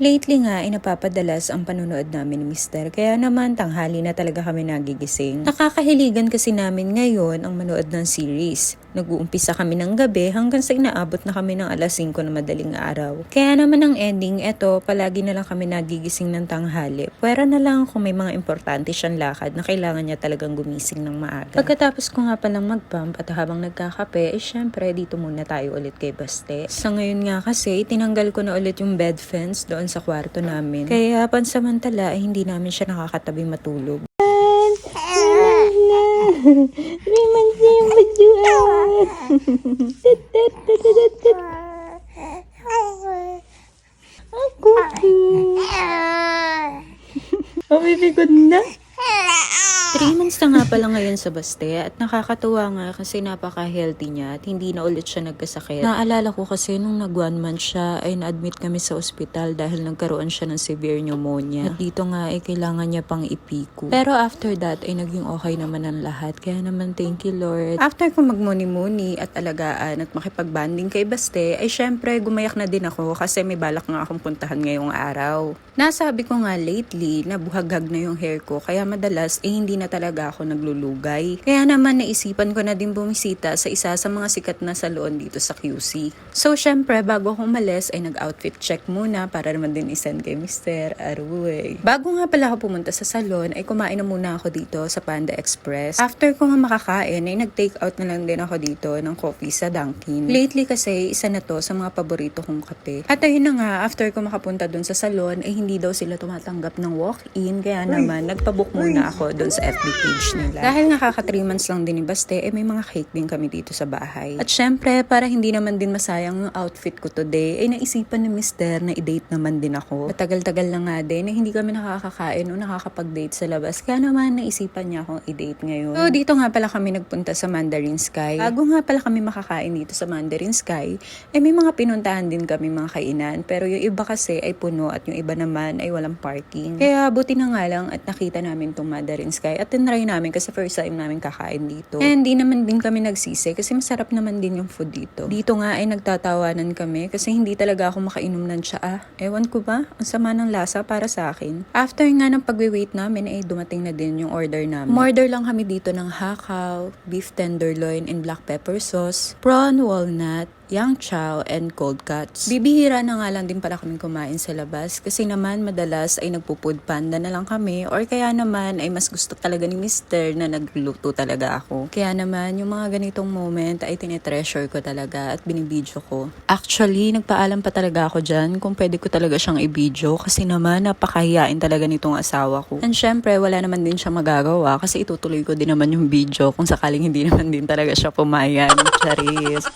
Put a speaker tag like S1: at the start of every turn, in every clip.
S1: Lately nga ay napapadalas ang panonood namin ni Mister, kaya naman tanghali na talaga kami nagigising. Nakakahiligan kasi namin ngayon ang manood ng series. Nag-uumpisa kami ng gabi hanggang sa inaabot na kami ng alas 5 na madaling araw. Kaya naman ang ending, eto, palagi na lang kami nagigising ng tanghali. Pwera na lang kung may mga importante siyang lakad na kailangan niya talagang gumising ng maaga. Pagkatapos ko nga palang mag-pump at habang nagkakape, syempre dito muna tayo ulit kay Baste. Sa ngayon nga kasi, tinanggal ko na ulit yung bed fence doon sa kwarto namin. Kaya pansamantala ay hindi namin siya nakakatabi matulog. Raymond na yung baduan. Ako. Pamipigod na. 3 months na nga pala ngayon sa Baste at nakakatuwa nga kasi napaka-healthy niya at hindi na ulit siya nagkasakit. Naalala ko kasi nung nag 1 month siya ay na-admit kami sa ospital dahil nagkaroon siya ng severe pneumonia. At dito nga ay kailangan niya pang ipiku. Pero after that ay naging okay naman ang lahat. Kaya naman thank you Lord. After ko magmuni-muni at alagaan at makipag-banding kay Baste ay syempre gumayak na din ako kasi may balak nga akong puntahan ngayong araw. Nasabi ko nga lately na buhaghag na yung hair ko kaya madalas hindi na talaga ako naglulugay. Kaya naman naisipan ko na din bumisita sa isa sa mga sikat na salon dito sa QC. So syempre bago akong umalis ay nag-outfit check muna para naman din isend kay Mr. Aruy. Bago nga pala ako pumunta sa salon ay kumain na muna ako dito sa Panda Express. After ko nga makakain ay nag-take out na lang din ako dito ng coffee sa Dunkin. Lately kasi isa na to sa mga paborito kong kape. At ayun na nga after ko makapunta dun sa salon ay hindi daw sila tumatanggap ng walk-in kaya naman nagpabook muna ako dun sa FB page nila. Dahil nakaka 3 months lang din ni Baste, may mga cake din kami dito sa bahay. At syempre, para hindi naman din masayang yung outfit ko today, ay naisipan ni Mister na i-date naman din ako. Matagal-tagal na nga din na hindi kami nakakakain o nakakapag-date sa labas. Kaya naman naisipan niya akong i-date ngayon. So dito nga pala kami nagpunta sa Mandarin Sky. Bago nga pala kami makakain dito sa Mandarin Sky, may mga pinuntahan din kami mga kainan. Pero yung iba kasi ay puno at yung iba naman ay walang parking. Kaya buti na nga lang at nakita namin tong Mandarin Sky at tinry namin kasi first time namin kakain dito. And hindi naman din kami nagsisi kasi masarap naman din yung food dito. Dito nga ay nagtatawanan kami kasi hindi talaga ako makainom ng tsaa. Ewan ko ba? Ang sama ng lasa para sa akin. After nga ng pag-wait namin ay dumating na din yung order namin. Order lang kami dito ng hakaw, beef tenderloin and black pepper sauce, prawn walnut, yang chow, and cold cuts. Bibihira na nga lang din pala kami kumain sa labas kasi naman madalas ay nagpo-food panda na lang kami or kaya naman ay mas gusto talaga ni Mister na nagluto talaga ako. Kaya naman yung mga ganitong moment ay tinetreasure ko talaga at binibidyo ko. Actually, nagpaalam pa talaga ako dyan kung pwede ko talaga siyang i-video kasi naman napakahiyain talaga nitong asawa ko. And syempre, wala naman din siya magagawa kasi itutuloy ko din naman yung video kung sakaling hindi naman din talaga siya pumayan. Charis.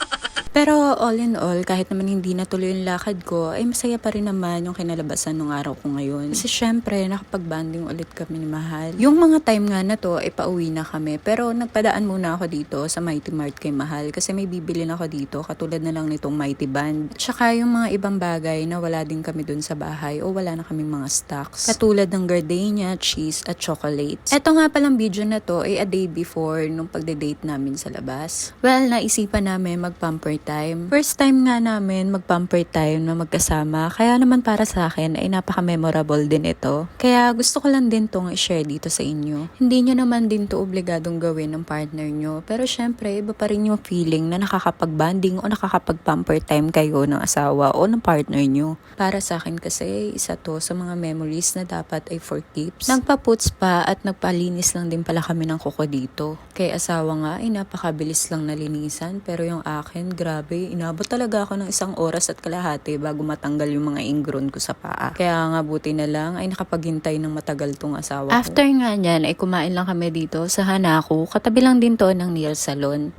S1: Pero all in all, kahit naman hindi natuloy yung lakad ko, ay masaya pa rin naman yung kinalabasan ng araw ko ngayon. Kasi syempre, nakapag-banding ulit kami ni Mahal. Yung mga time nga na to, ay pauwi na kami. Pero nagpadaan muna ako dito sa Mighty Mart kay Mahal kasi may bibili na ako dito, katulad na lang nitong Mighty Band. Tsaka yung mga ibang bagay na wala din kami dun sa bahay o wala na kaming mga stocks. Katulad ng gardenia, cheese, at chocolates. Eto nga palang video na to ay a day before nung pagde-date namin sa labas. Well, naisipan namin mag-pamper time. First time nga namin mag-pamper time na magkasama, kaya naman para sa akin ay napaka-memorable din ito. Kaya gusto ko lang din tong i-share dito sa inyo. Hindi nyo naman din to obligadong gawin ng partner nyo, pero syempre iba pa rin yung feeling na nakakapag-banding o nakakapag-pamper time kayo ng asawa o ng partner nyo. Para sa akin kasi isa to sa mga memories na dapat ay for keeps. Nagpa-puts pa at nagpalinis lang din pala kami ng kuko dito. Kay asawa nga ay napakabilis lang nalinisan, pero yung akin grabe, inabot talaga ako ng 1 oras at kalahati bago matanggal yung mga ingrown ko sa paa. Kaya nga buti na lang ay nakapaghintay ng matagal tong asawa ko. After nga niyan ay kumain lang kami dito sa Hanako, katabi lang din to ng nail salon.